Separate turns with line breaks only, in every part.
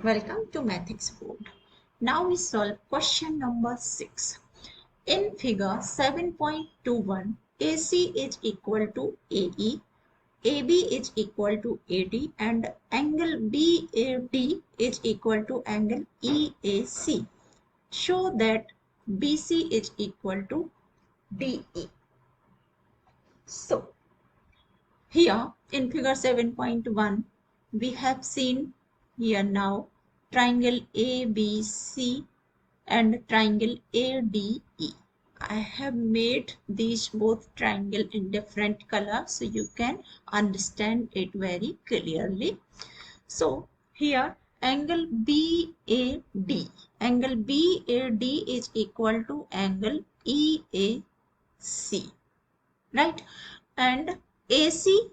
Welcome to Maths Board. Now we solve question number 6. In figure 7.21, AC is equal to AE, AB is equal to AD and angle BAD is equal to angle EAC. Show that BC is equal to DE. So, here in figure 7.1, we have seen here now triangle ABC and triangle ADE. I have made these both triangle in different colors so you can understand it very clearly. So here angle BAD is equal to angle EAC, right? And AC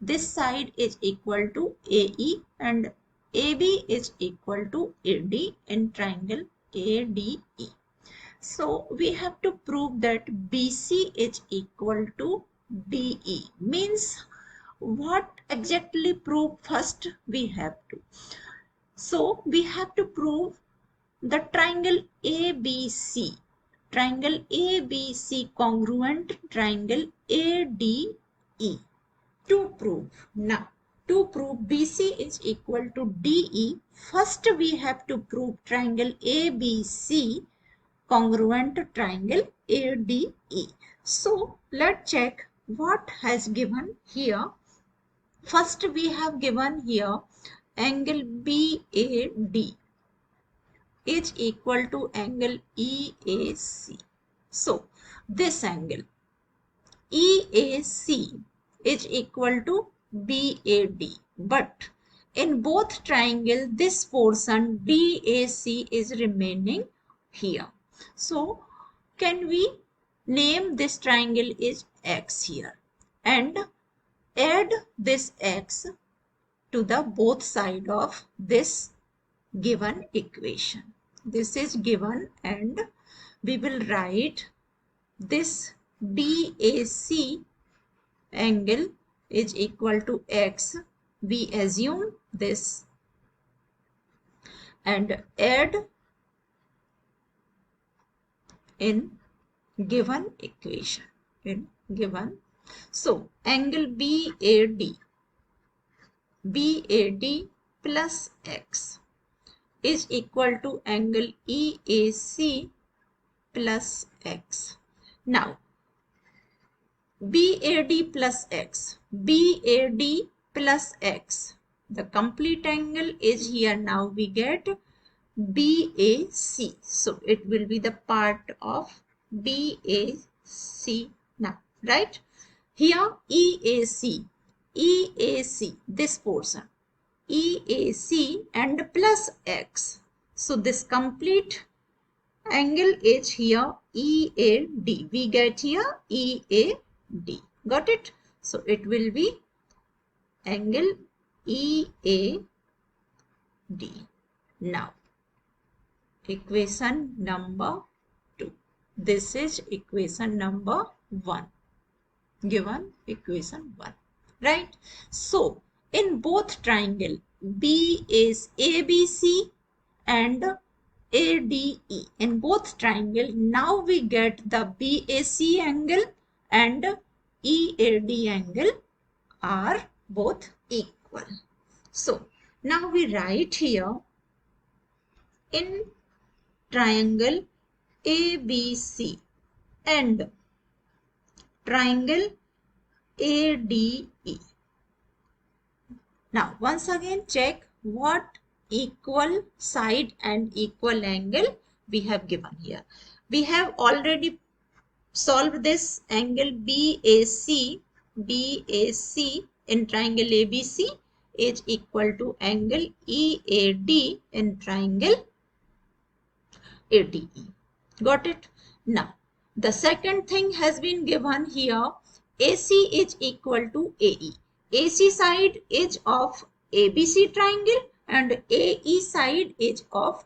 this side is equal to AE and AB is equal to AD in triangle ADE. So we have to prove that BC is equal to DE. Means what exactly prove first we have to. So we have to prove the triangle ABC. Triangle ABC congruent triangle ADE. To prove now, to prove BC is equal to DE, first we have to prove triangle ABC congruent to triangle ADE. So let's check what has given here. First we have given here angle BAD is equal to angle EAC. So this angle EAC is equal to BAD, but in both triangle this portion BAC is remaining here. So can we name this triangle is X here and add this X to the both side of this given equation. This is given and we will write this BAC angle is equal to X. We assume this and add in given equation. So angle BAD plus X is equal to angle EAC plus X. Now BAD plus X, the complete angle is here. Now we get BAC, so it will be the part of BAC now, right? Here EAC, this portion, EAC and plus X, so this complete angle is here EAD, we get here EAD. Got it? So it will be angle EAD. Now equation number 2. This is equation number 1. Given equation 1. Right? So in both triangle B is ABC and ADE. In both triangle now we get the BAC angle and EAD angle are both equal. So now we write here in triangle ABC and triangle ADE. Now once again check what equal side and equal angle we have given here. We have already solve this angle BAC in triangle ABC is equal to angle EAD in triangle ADE. Got it? Now, the second thing has been given here. AC is equal to AE. AC side is of ABC triangle and AE side is of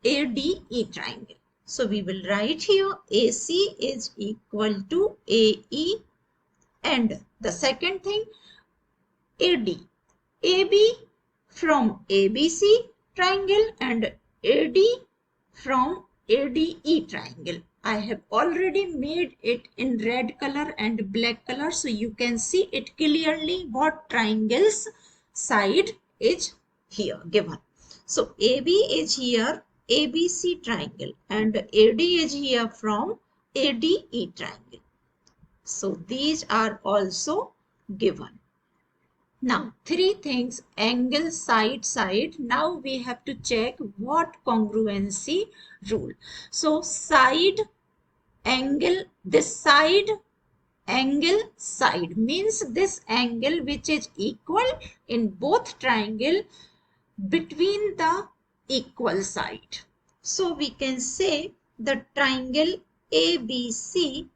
ADE triangle. So we will write here AC is equal to AE and the second thing AD. AB from ABC triangle and AD from ADE triangle. I have already made it in red color and black color, so you can see it clearly what triangle's side is here given. So AB is here ABC triangle and AD is here from ADE triangle. So these are also given. Now, three things: angle, side, side. Now we have to check what congruency rule. So side, angle, this side, angle, side means this angle which is equal in both triangle between the equal side. So we can say the triangle ABC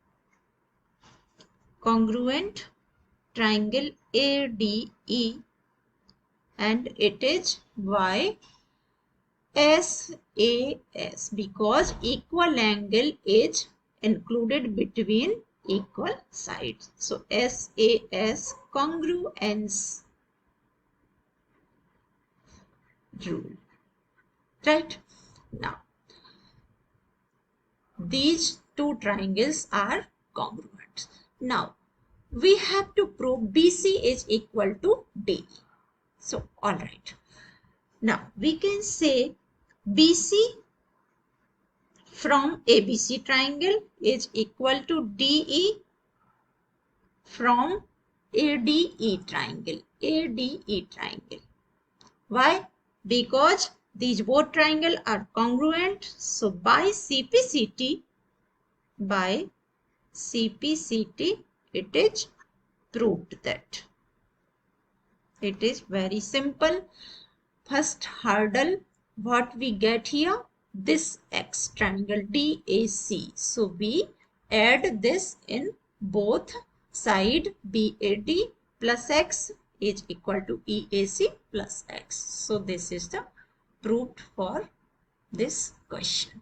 congruent triangle ADE, and it is YSAS because equal angle is included between equal sides. So SAS congruence rule. Right? Now, these two triangles are congruent. Now, we have to prove BC is equal to DE. So, all right. Now, we can say BC from ABC triangle is equal to DE from ADE triangle. ADE triangle. Why? Because these both triangles are congruent. So, by CPCT, it is proved that. It is very simple. First hurdle, what we get here? This X triangle DAC. So we add this in both side. BAD plus X is equal to EAC plus X. So this is the proved for this question.